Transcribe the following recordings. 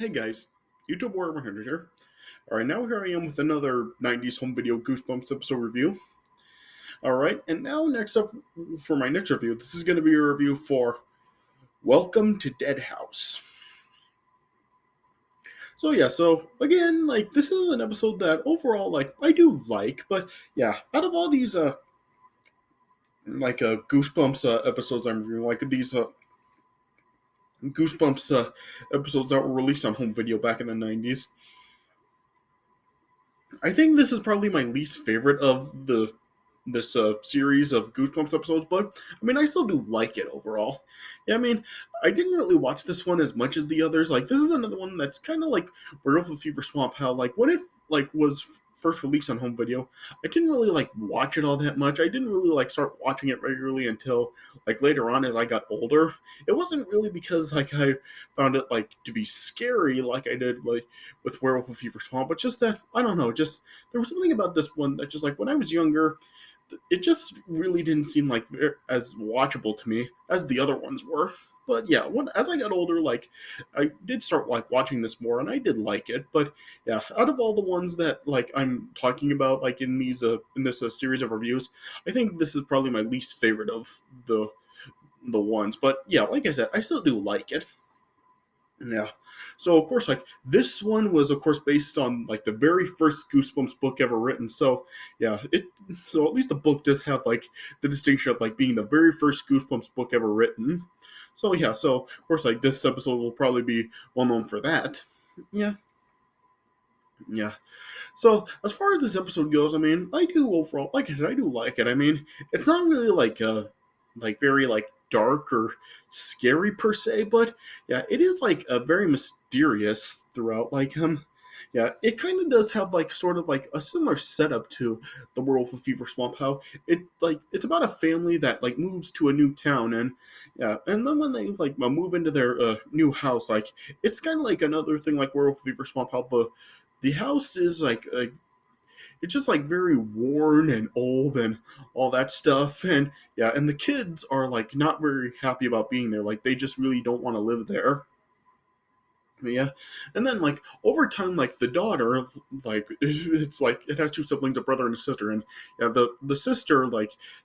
Hey guys, YouTube Warrior 100 here. Alright, now here I am with another 90s home video Goosebumps episode review. Alright, and now next up for my next review, this is going to be a review for Welcome to Dead House. So yeah, so again, this is an episode that overall, I do like, but yeah, out of all these, Goosebumps episodes I'm reviewing, these, Goosebumps episodes that were released on home video back in the 90s, I think this is probably my least favorite of this series of Goosebumps episodes, but I mean, I still do like it overall. Yeah, I mean, I didn't really watch this one as much as the others. Like, this is another one that's kind of like Werewolf of Fever Swamp. How when it was first released on home video, I didn't really watch it all that much. I didn't really start watching it regularly until later on as I got older. It wasn't really because I found it to be scary like I did with Werewolf of Fever Swamp, but just that I don't know, just there was something about this one that just when I was younger, it just really didn't seem as watchable to me as the other ones were. But yeah, as I got older, I did start watching this more, and I did like it. But yeah, out of all the ones that I'm talking about in this series of reviews, I think this is probably my least favorite of the ones. But yeah, like I said, I still do like it. Yeah. So of course, this one was of course based on the very first Goosebumps book ever written. So yeah, so at least the book does have the distinction of being the very first Goosebumps book ever written. So yeah, so of course this episode will probably be well known for that. Yeah. Yeah. So as far as this episode goes, I mean, I do overall, like I said, I do like it. I mean, it's not really very dark or scary per se, but yeah, it is a very mysterious throughout. Yeah, it kind of does have sort of a similar setup to the World of Fever Swamp. How it's about a family that moves to a new town, and yeah, and then when they move into their new house, it's kind of another thing like World of Fever Swamp. How the house is it's just very worn and old and all that stuff, and yeah, and the kids are not very happy about being there. They just really don't want to live there. Yeah, and then over time, the daughter, it's it has two siblings, a brother and a sister, and yeah, the sister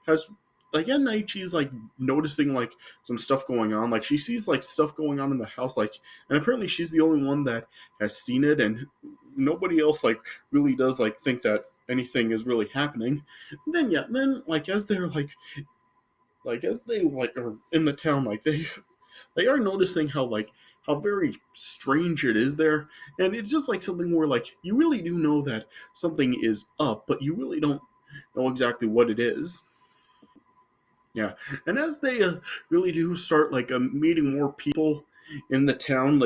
has at night she's noticing some stuff going on. She sees stuff going on in the house, and apparently she's the only one that has seen it, and nobody else really does think that anything is really happening. And then yeah, then as they're as they are in the town, they are noticing how very strange it is there, and it's just something where you really do know that something is up, but you really don't know exactly what it is. Yeah, and as they really do start meeting more people in the town,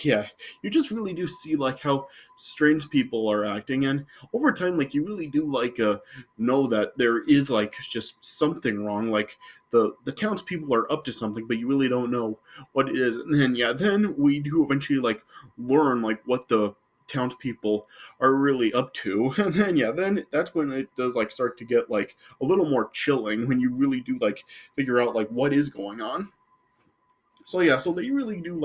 yeah, you just really do see how strange people are acting, and over time, you really do know that there is just something wrong. The townspeople are up to something, but you really don't know what it is. And then yeah, then we do eventually learn what the townspeople are really up to, and then yeah, then that's when it does start to get a little more chilling when you really do figure out what is going on. So yeah, so they really do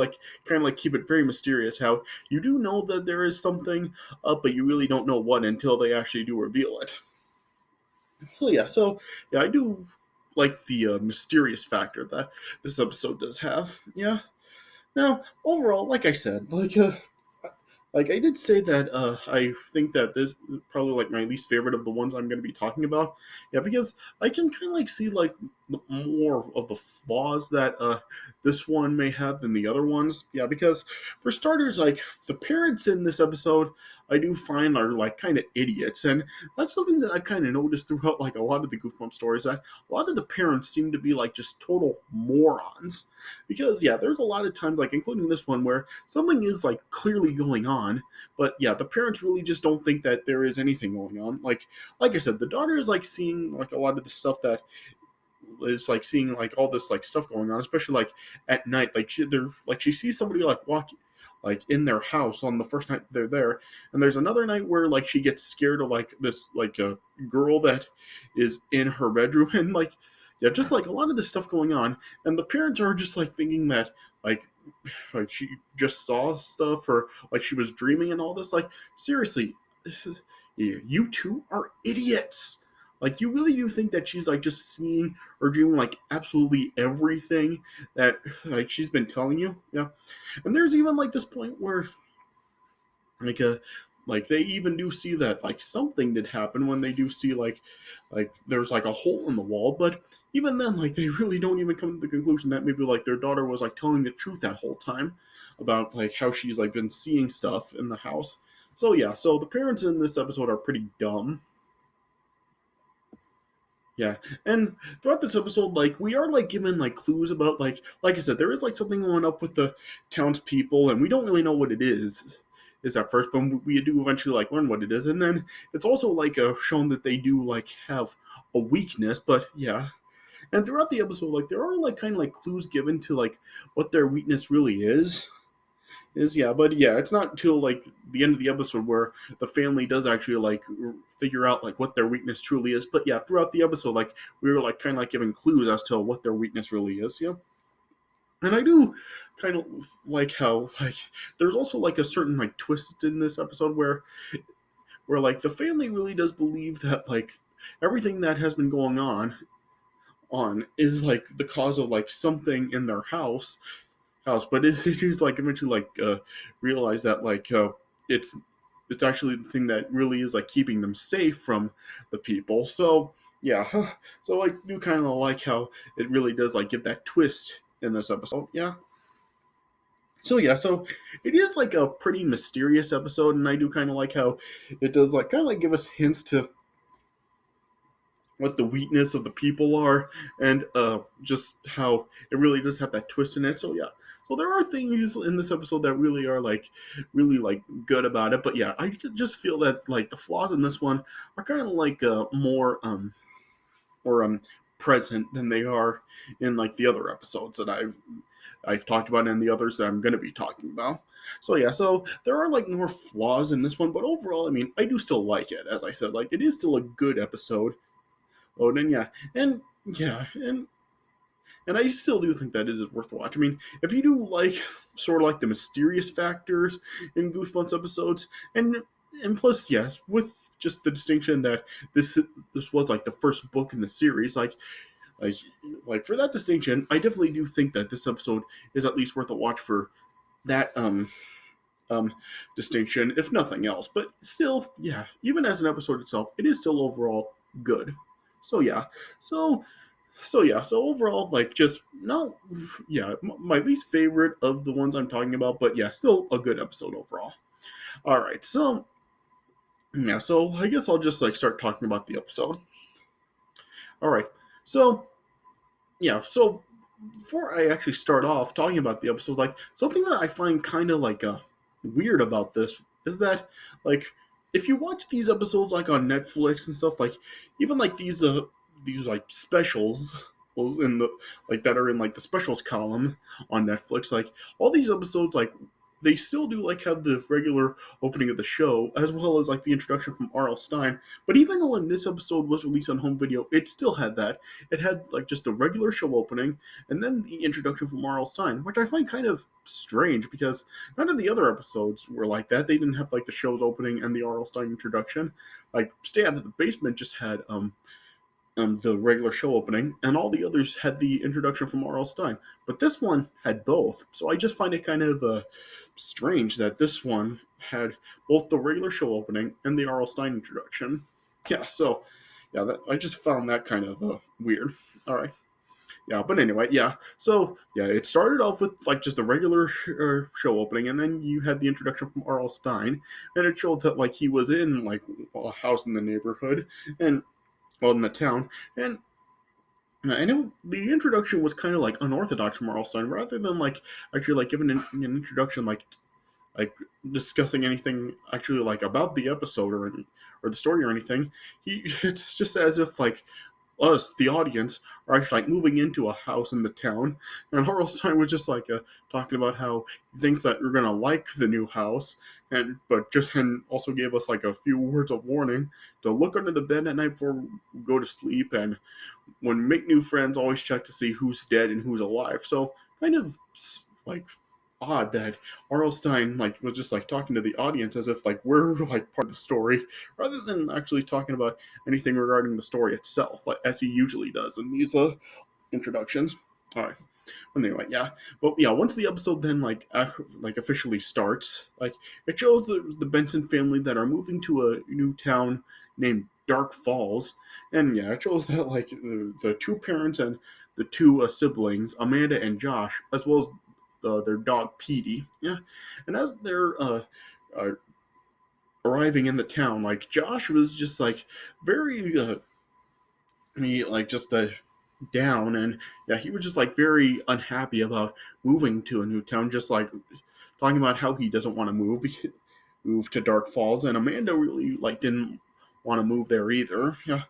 kind of keep it very mysterious. How you do know that there is something up, but you really don't know what until they actually do reveal it. So yeah, I do like the mysterious factor that this episode does have. Yeah. Now overall, like I said, I did say that I think that this is probably my least favorite of the ones I'm going to be talking about. Yeah, because I can kind of see more of the flaws that this one may have than the other ones. Yeah, because for starters, the parents in this episode, I do find are kind of idiots, and that's something that I've kind of noticed throughout a lot of the Goosebumps stories. That a lot of the parents seem to be just total morons. Because yeah, there's a lot of times including this one where something is clearly going on, but yeah, the parents really just don't think that there is anything going on. Like I said, the daughter is seeing a lot of the stuff that is seeing all this stuff going on, especially at night. She sees somebody walking in their house on the first night they're there, and there's another night where she gets scared of this a girl that is in her bedroom, and yeah, just a lot of this stuff going on, and the parents are just thinking that like like she just saw stuff, or like she was dreaming and all this. Like, seriously, this is, you two are idiots. Like, you really do think that she's like just seeing or dreaming like absolutely everything that like she's been telling you? Yeah. And there's even like this point where like like they even do see that like something did happen when they do see like there's like a hole in the wall. But even then, like, they really don't even come to the conclusion that maybe like their daughter was like telling the truth that whole time about like how she's like been seeing stuff in the house. So yeah, so the parents in this episode are pretty dumb. Yeah, and throughout this episode, like, we are like given like clues about like I said, there is like something going up with the townspeople, and we don't really know what it is at first, but we do eventually like learn what it is, and then it's also like shown that they do like have a weakness. But yeah, and throughout the episode, like there are like kind of like clues given to like what their weakness really is. Yeah, but yeah, it's not until like the end of the episode where the family does actually like figure out like what their weakness truly is. But yeah, throughout the episode, like we were like kind of like giving clues as to what their weakness really is. Yeah, and I do kind of like how like there's also like a certain like twist in this episode where like the family really does believe that like everything that has been going on is like the cause of like something in their house, but it is like eventually like realize that like it's it's actually the thing that really is like keeping them safe from the people. So yeah, so I do kind of like how it really does like give that twist in this episode. Yeah. So yeah, so it is like a pretty mysterious episode, and I do kind of like how it does like kind of like give us hints to what the weakness of the people are, and just how it really does have that twist in it. So yeah, so there are things in this episode that really are like really like good about it. But yeah, I just feel that like the flaws in this one are kind of like more or present than they are in like the other episodes that I've talked about and the others that I'm going to be talking about. So yeah, so there are like more flaws in this one, but overall, I mean, I do still like it. As I said, like it is still a good episode. Oh, then yeah, and yeah, and I still do think that it is worth a watch. I mean, if you do like sort of like the mysterious factors in Goosebumps episodes, and plus, yes, with just the distinction that this was like the first book in the series, like like for that distinction, I definitely do think that this episode is at least worth a watch for that um distinction, if nothing else. But still, yeah, even as an episode itself, it is still overall good. So yeah, so yeah, so overall, like, just not, yeah, my least favorite of the ones I'm talking about, but yeah, still a good episode overall. All right, so yeah, so I guess I'll just like start talking about the episode. All right, so yeah, so before I actually start off talking about the episode, like something that I find kind of like weird about this is that like if you watch these episodes like on Netflix and stuff, like even like these like specials in the like that are in like the specials column on Netflix, like all these episodes like they still do like have the regular opening of the show as well as like the introduction from R.L. Stein. But even though when this episode was released on home video, it still had that. It had like just the regular show opening and then the introduction from R.L. Stein, which I find kind of strange because none of the other episodes were like that. They didn't have like the show's opening and the R.L. Stein introduction. Like Stay Out of the Basement just had the regular show opening, and all the others had the introduction from R.L. Stein. But this one had both, so I just find it kind of strange that this one had both the regular show opening and the R.L. Stein introduction. Yeah, so yeah, I just found that kind of weird. All right. Yeah, but anyway, yeah. So yeah, it started off with like just a regular show opening, and then you had the introduction from R.L. Stein, and it showed that like he was in like a house in the neighborhood, and well in the town, and I know the introduction was kind of like unorthodox from Arlstein, rather than like actually like giving an introduction like discussing anything actually like about the episode or the story or anything. It's just as if like us, the audience, are actually like moving into a house in the town, and Harlstein was just like talking about how he thinks that we're gonna like the new house, and but just and also gave us like a few words of warning to look under the bed at night before we go to sleep, and when we make new friends, always check to see who's dead and who's alive. So kind of like odd that R.L. Stein like was just like talking to the audience as if like we're like part of the story, rather than actually talking about anything regarding the story itself, like as he usually does in these introductions. All right. Anyway, yeah, but yeah, once the episode then like officially starts, like it shows the Benson family that are moving to a new town named Dark Falls, and yeah, it shows that like the two parents and the two siblings, Amanda and Josh, as well as their dog Petey, yeah, and as they're uh, arriving in the town, like Josh was just like very he like just down, and yeah, he was just like very unhappy about moving to a new town, just like talking about how he doesn't want to move to Dark Falls, and Amanda really like didn't want to move there either. Yeah,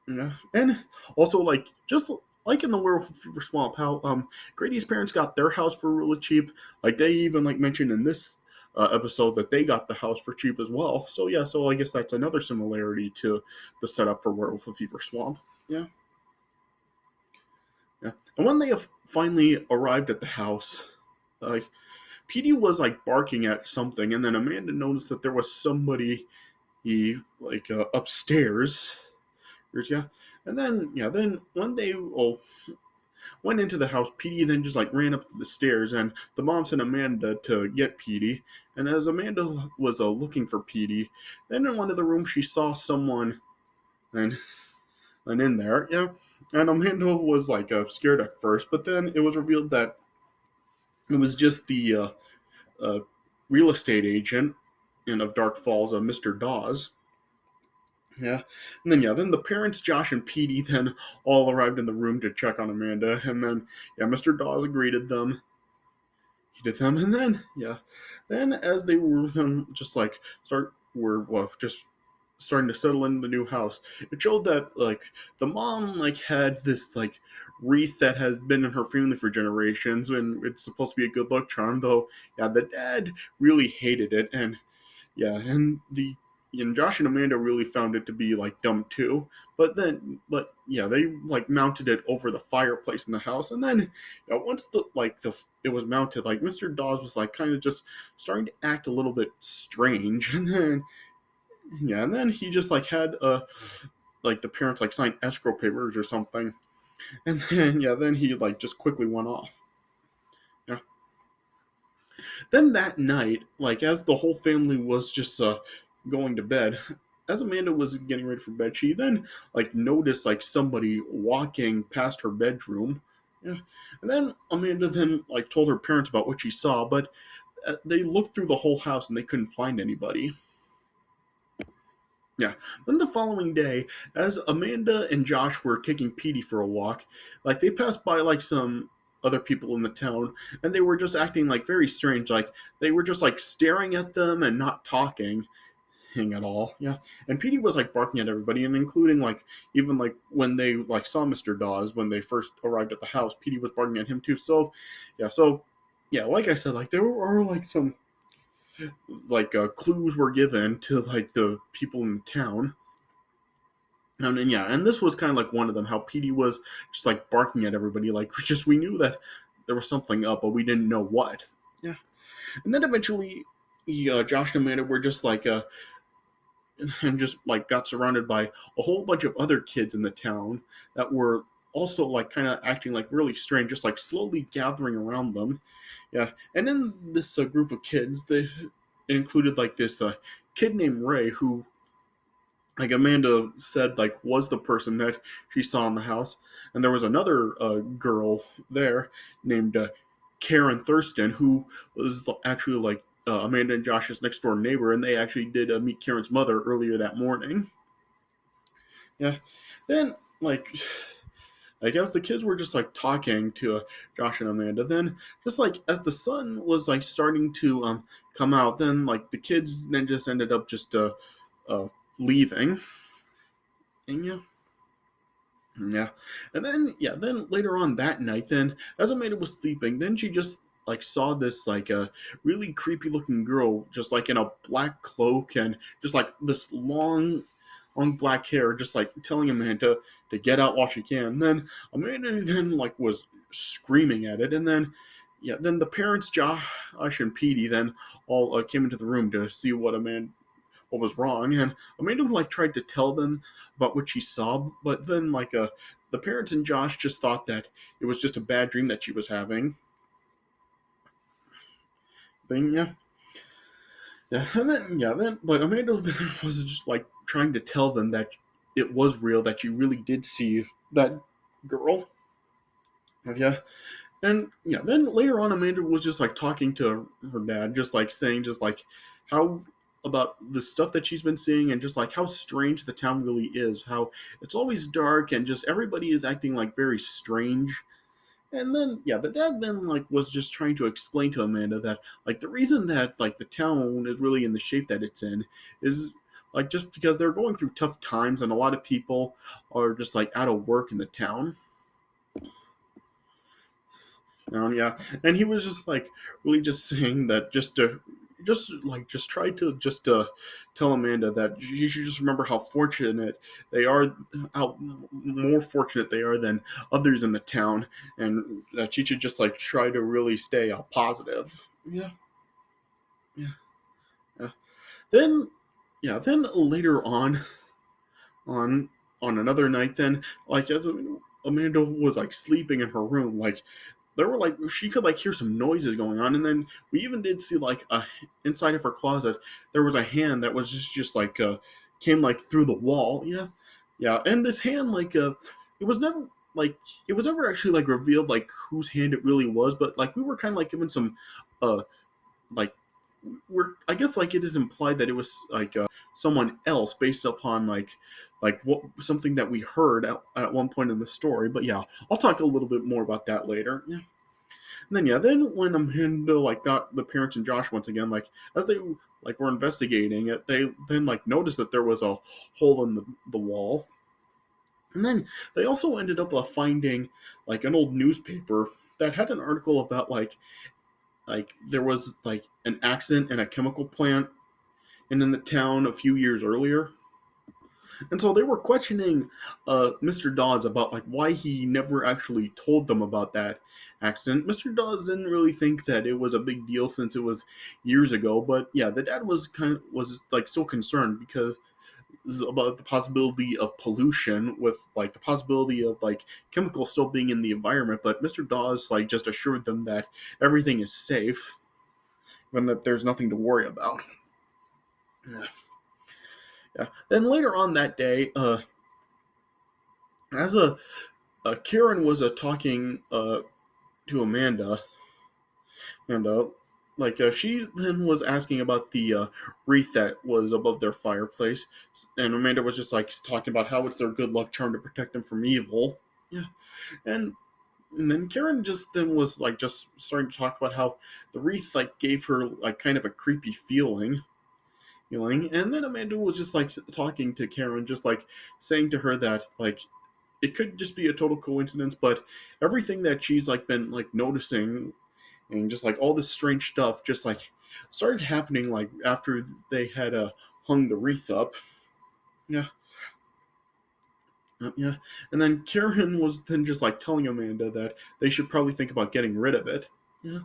yeah, and also like just like in the Werewolf of Fever Swamp, how Grady's parents got their house for really cheap. Like they even like mentioned in this episode that they got the house for cheap as well. So yeah, so I guess that's another similarity to the setup for Werewolf of Fever Swamp. Yeah. Yeah. And when they have finally arrived at the house, like Petey was like barking at something, and then Amanda noticed that there was somebody upstairs. Yeah. And then then when they went into the house, Petey then just like ran up the stairs, and the mom sent Amanda to get Petey. And as Amanda was looking for Petey, then in one of the rooms she saw someone, and in there, yeah. And Amanda was like scared at first, but then it was revealed that it was just the uh, real estate agent and of Dark Falls, Mr. Dawes. Yeah, and then then the parents, Josh and Petey, then all arrived in the room to check on Amanda, and then Mr. Dawes greeted them, and then then as they were then just like start were well just starting to settle in the new house, it showed that like the mom like had this like wreath that has been in her family for generations, and it's supposed to be a good luck charm. Though, the dad really hated it, and and Josh and Amanda really found it to be like dumb too. But they like mounted it over the fireplace in the house, and then once the it was mounted, like Mr. Dawes was like kind of just starting to act a little bit strange, and then he just like had like the parents like sign escrow papers or something, and then then he like just quickly went off. Yeah. Then that night, like as the whole family was just going to bed, as Amanda was getting ready for bed, she then like noticed like somebody walking past her bedroom. Yeah. And then Amanda then like told her parents about what she saw, but they looked through the whole house and they couldn't find anybody. Yeah. Then the following day, as Amanda and Josh were taking Petey for a walk, like they passed by like some other people in the town, and they were just acting like very strange. Like they were just like staring at them and not talking at all. Yeah. And Petey was like barking at everybody, and including like even like when they like saw Mr. Dawes when they first arrived at the house, Petey was barking at him too. So like I said, like there are like some like clues were given to like the people in town. And and this was kind of like one of them. How Petey was just like barking at everybody, like we knew that there was something up, but we didn't know what. Yeah, and then eventually, Josh and Amanda were just like and just like got surrounded by a whole bunch of other kids in the town that were also like kind of acting like really strange, just like slowly gathering around them. Yeah, and in this group of kids, they included like this kid named Ray, who like Amanda said like was the person that she saw in the house, and there was another girl there named Karen Thurston, who was actually like Amanda and Josh's next door neighbor, and they actually did meet Karen's mother earlier that morning. Yeah, then I guess the kids were just like talking to Josh and Amanda. Then just like as the sun was like starting to come out, then like the kids then just ended up just uh leaving. And yeah. And then then later on that night, then as Amanda was sleeping, then she just like saw this like a really creepy looking girl just like in a black cloak and just like this long black hair, just like telling Amanda to get out while she can. And then Amanda then like was screaming at it, and then yeah, then the parents, Josh and Petey, then all came into the room to see what was wrong, and Amanda like tried to tell them about what she saw, but then the parents and Josh just thought that it was just a bad dream that she was having. Thing, yeah, yeah, and then but Amanda was just, like trying to tell them that it was real, that you really did see that girl. Yeah, and yeah, then later on, Amanda was just like talking to her dad, just like saying, just like how about the stuff that she's been seeing, and just like how strange the town really is, how it's always dark, and just everybody is acting like very strange. And then yeah, the dad then like was just trying to explain to Amanda that like the reason that like the town is really in the shape that it's in is like just because they're going through tough times, and a lot of people are just like out of work in the town. Yeah, and he was just like really just saying that just try to just tell Amanda that you should just remember how fortunate they are, how more fortunate they are than others in the town, and that she should just like try to really stay positive. Yeah, yeah, yeah. Then yeah, then later on on another night, then like as Amanda was like sleeping in her room, like there were like she could like hear some noises going on, and then we even did see like a inside of her closet there was a hand that was just like came like through the wall. Yeah, yeah, and this hand it was never like it was never actually like revealed like whose hand it really was, but like we were kind of like given some uh like we're I guess like it is implied that it was like someone else based upon like what something that we heard at one point in the story. But yeah, I'll talk a little bit more about that later. Yeah. And then yeah, then when Amanda like got the parents and Josh once again, like as they like were investigating it, they then like noticed that there was a hole in the wall. And then they also ended up finding like an old newspaper that had an article about like there was like an accident in a chemical plant and in the town a few years earlier. And so they were questioning Mr. Dawes about like why he never actually told them about that accident. Mr. Dawes didn't really think that it was a big deal since it was years ago, but yeah, the dad was like so concerned because about the possibility of pollution with like the possibility of like chemicals still being in the environment. But Mr. Dawes like just assured them that everything is safe and that there's nothing to worry about. Yeah. Yeah. Then later on that day, as Karen was talking to Amanda, and she then was asking about the wreath that was above their fireplace, and Amanda was just like talking about how it's their good luck charm to protect them from evil. Yeah, and and then Karen just then was like just starting to talk about how the wreath like gave her like kind of a creepy feeling, and then Amanda was just like talking to Karen, just like saying to her that like it could just be a total coincidence, but everything that she's like been like noticing and just like all this strange stuff just like started happening like after they had hung the wreath up. Yeah, yeah. And then Karen was then just like telling Amanda that they should probably think about getting rid of it. Yeah.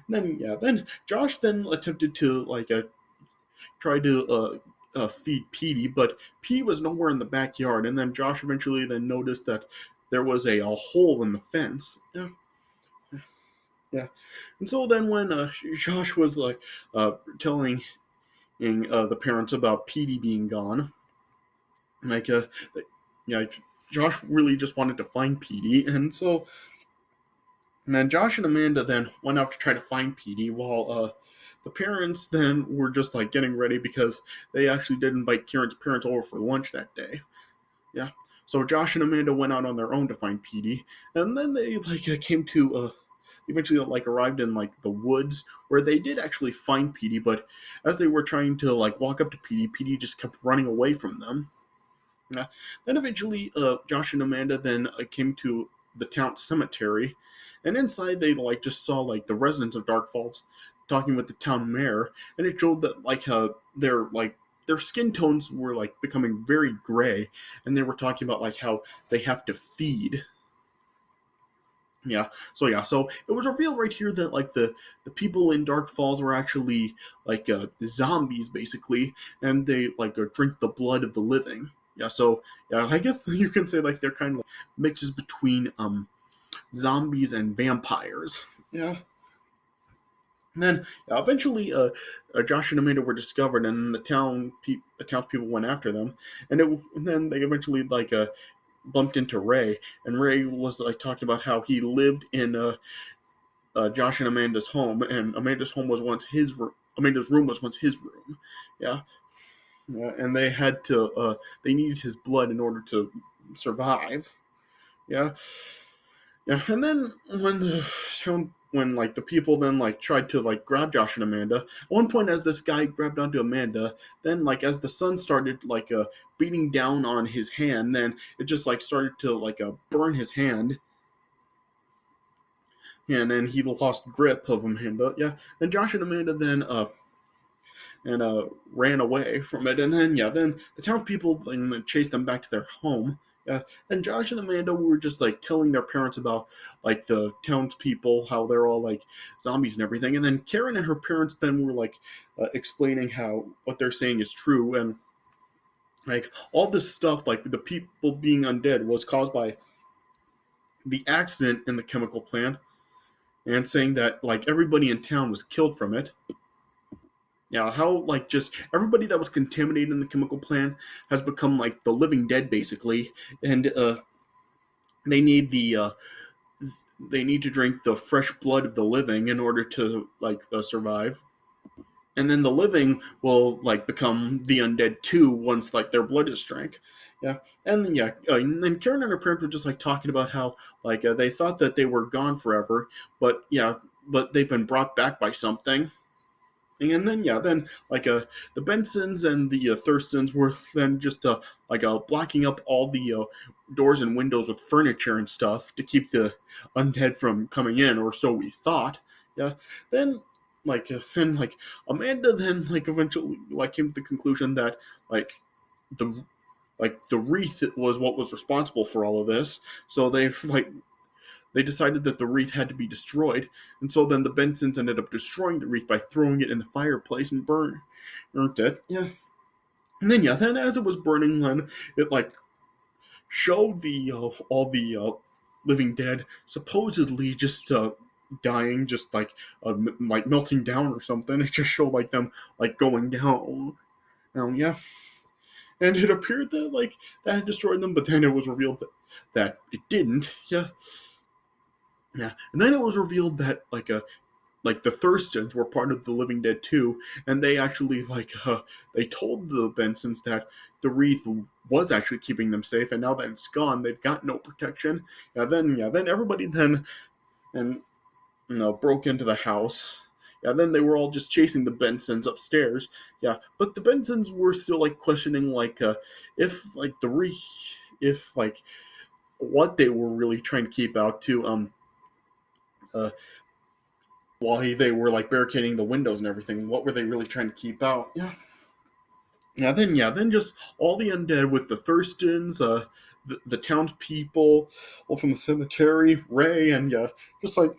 And then yeah, then Josh then attempted to like try to feed Petey, but Petey was nowhere in the backyard. And then Josh eventually then noticed that there was a hole in the fence. Yeah, yeah. And so then when Josh was like telling the parents about Petey being gone, like yeah, like, Josh really just wanted to find Petey, and then Josh and Amanda then went out to try to find Petey while the parents then were just like getting ready because they actually did invite Kieran's parents over for lunch that day. Yeah. So Josh and Amanda went out on their own to find Petey, and then they like came to eventually like arrived in like the woods where they did actually find Petey, but as they were trying to like walk up to Petey, Petey just kept running away from them. Yeah. Then eventually, Josh and Amanda then came to the town cemetery, and inside they like just saw like the residents of Dark Falls talking with the town mayor, and it showed that their skin tones were like becoming very gray, and they were talking about like how they have to feed. Yeah. So it was revealed right here that like the people in Dark Falls were actually like zombies basically, and they like drink the blood of the living. Yeah. So yeah, I guess you can say like they're kind of like mixes between zombies and vampires. Yeah. And then eventually, Josh and Amanda were discovered, and the townspeople went after them, and then they eventually like bumped into Ray, and Ray was like talking about how he lived in Josh and Amanda's home, and Amanda's room was once his room. Yeah, yeah, and they needed his blood in order to survive. Yeah, yeah, and then when like the people then like tried to like grab Josh and Amanda, at one point as this guy grabbed onto Amanda, then like as the sun started like beating down on his hand, then it just like started to like burn his hand, and then he lost grip of Amanda. Yeah, then Josh and Amanda then and ran away from it. And then yeah, then the townspeople then chased them back to their home. Yeah, and Josh and Amanda were just like telling their parents about like the townspeople, how they're all like zombies and everything. And then Karen and her parents then were like explaining how what they're saying is true, and like all this stuff, like the people being undead, was caused by the accident in the chemical plant, and saying that like everybody in town was killed from it. Yeah, how like just everybody that was contaminated in the chemical plant has become like the living dead basically, and they need they need to drink the fresh blood of the living in order to like survive. And then the living will like become the undead too once like their blood is drank. Yeah, and then and then Karen and her parents were just like talking about how like they thought that they were gone forever, but yeah, but they've been brought back by something. And then yeah, then like the Bensons and the Thurstons were then just like blocking up all the doors and windows with furniture and stuff to keep the undead from coming in, or so we thought. Yeah. Then then like Amanda then like eventually like came to the conclusion that like the the wreath was what was responsible for all of this. So they decided that the wreath had to be destroyed, and so then the Bensons ended up destroying the wreath by throwing it in the fireplace and burnt it. Yeah, and then yeah, then as it was burning, then it like showed the all the living dead supposedly just dying, just like melting down or something. It just showed like them like going down. Yeah, and it appeared that like that had destroyed them, but then it was revealed that it didn't. Yeah, yeah, and then it was revealed that like the Thurstons were part of the Living Dead too, and they actually they told the Bensons that the wreath was actually keeping them safe, and now that it's gone, they've got no protection. Yeah, then everybody then and broke into the house. Yeah, then they were all just chasing the Bensons upstairs. Yeah, but the Bensons were still like questioning if like the wreath, if like what they were really trying to keep out to uh while they were like barricading the windows and everything. What were they really trying to keep out? Then just all the undead with the Thurstons, the townspeople, all from the cemetery, Ray, and yeah, just like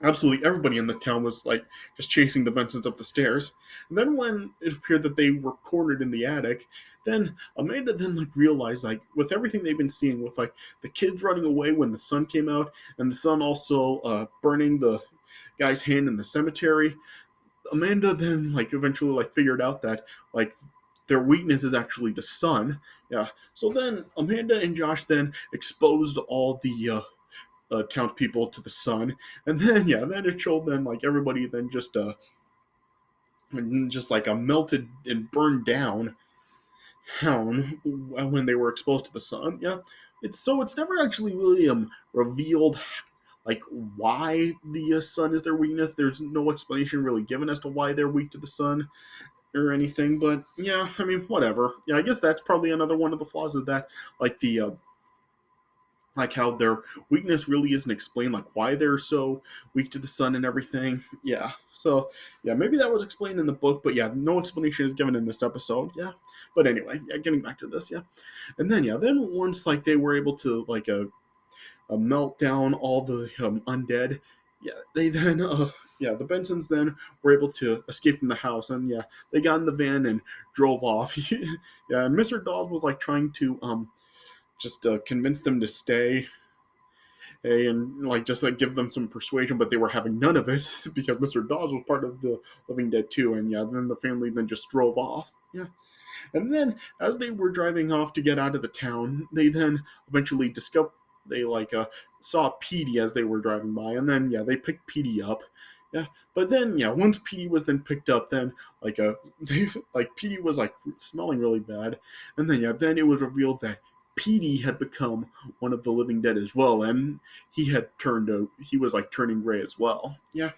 absolutely everybody in the town was like just chasing the Bensons up the stairs. And then when it appeared that they were cornered in the attic, then Amanda then like realized like with everything they've been seeing with like the kids running away when the sun came out, and the sun also burning the guy's hand in the cemetery. Amanda then like eventually like figured out that like their weakness is actually the sun. Yeah. So then Amanda and Josh then exposed all the townspeople to the sun, and then yeah, then it showed them like everybody then just like a melted and burned down town when they were exposed to the sun. Yeah. It's never actually really revealed like why the sun is their weakness. There's no explanation really given as to why they're weak to the sun or anything. But yeah, I mean, whatever. Yeah, I guess that's probably another one of the flaws of that, like the like how their weakness really isn't explained, like why they're so weak to the sun and everything. Yeah. So yeah, maybe that was explained in the book, but yeah, no explanation is given in this episode. Yeah. But anyway, yeah, getting back to this, yeah. And then yeah, then once like they were able to melt down all the undead. Yeah, they then yeah, the Bensons then were able to escape from the house, and yeah, they got in the van and drove off. Yeah, and Mr. Dawes was like trying to just convince them to stay, and like just like give them some persuasion, but they were having none of it because Mr. Dawes was part of the Living Dead too, and yeah, then the family then just drove off. Yeah, and then as they were driving off to get out of the town, they then eventually discovered they like saw Petey as they were driving by, and then yeah, they picked Petey up. Yeah, but then yeah, once Petey was then picked up, then like they like Petey was like smelling really bad, and then yeah, then it was revealed that Petey had become one of the living dead as well, and he was like turning gray as well. Yeah,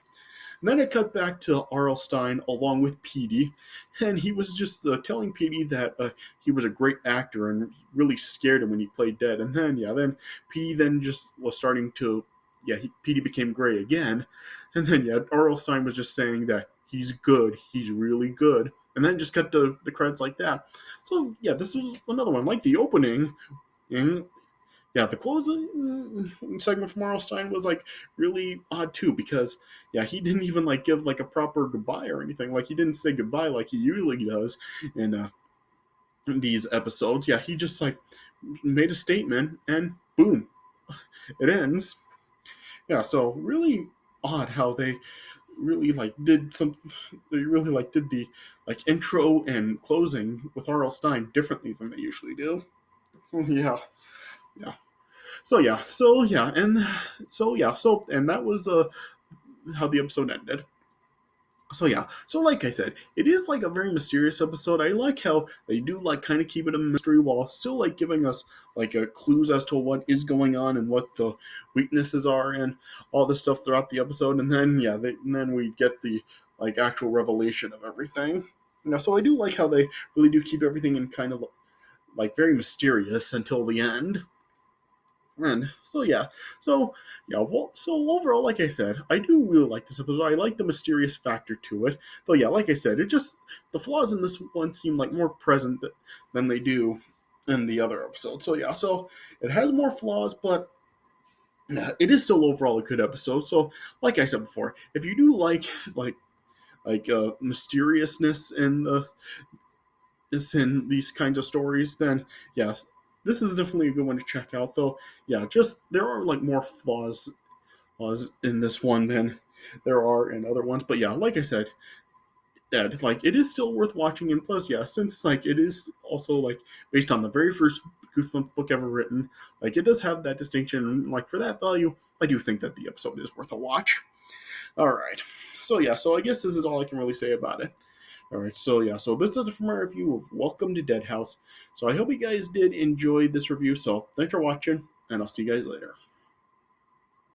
and then it cut back to R.L. Stine along with Petey, and he was just telling Petey that he was a great actor and really scared him when he played dead. And then, yeah, then Petey then just was starting to, yeah, Petey became gray again. And then, yeah, R.L. Stine was just saying that he's good, he's really good. And then just cut to the credits like that. So, yeah, this was another one. Like the opening, and yeah, the closing segment from Marlstein was like really odd too because yeah, he didn't even like give like a proper goodbye or anything. Like he didn't say goodbye like he usually does in these episodes. Yeah, he just like made a statement and boom, it ends. Yeah, so really odd how they really like did some. They really like did the like intro and closing with R.L. Stein differently than they usually do. Yeah, yeah. So and that was how the episode ended. So yeah, so like I said, it is like a very mysterious episode. I like how they do like kind of keep it a mystery while still like giving us like clues as to what is going on and what the weaknesses are and all this stuff throughout the episode. And then yeah, and then we get the like actual revelation of everything. Now, so I do like how they really do keep everything in kind of like very mysterious until the end. And so overall, like I said, I do really like this episode. I like the mysterious factor to it. Though yeah, like I said, it just the flaws in this one seem like more present than they do in the other episode. So yeah, so it has more flaws, but yeah, it is still overall a good episode. So like I said before, if you do like like mysteriousness in these kinds of stories, then yes, this is definitely a good one to check out. Though, yeah, just there are like more flaws in this one than there are in other ones. But yeah, like I said, yeah, like it is still worth watching. And plus, yeah, since like it is also like based on the very first Goosebumps book ever written, like it does have that distinction. And like for that value, I do think that the episode is worth a watch. All right, so yeah, so I guess this is all I can really say about it. All right, so yeah, so this is it from my review of Welcome to Dead House. So I hope you guys did enjoy this review. So thanks for watching, and I'll see you guys later.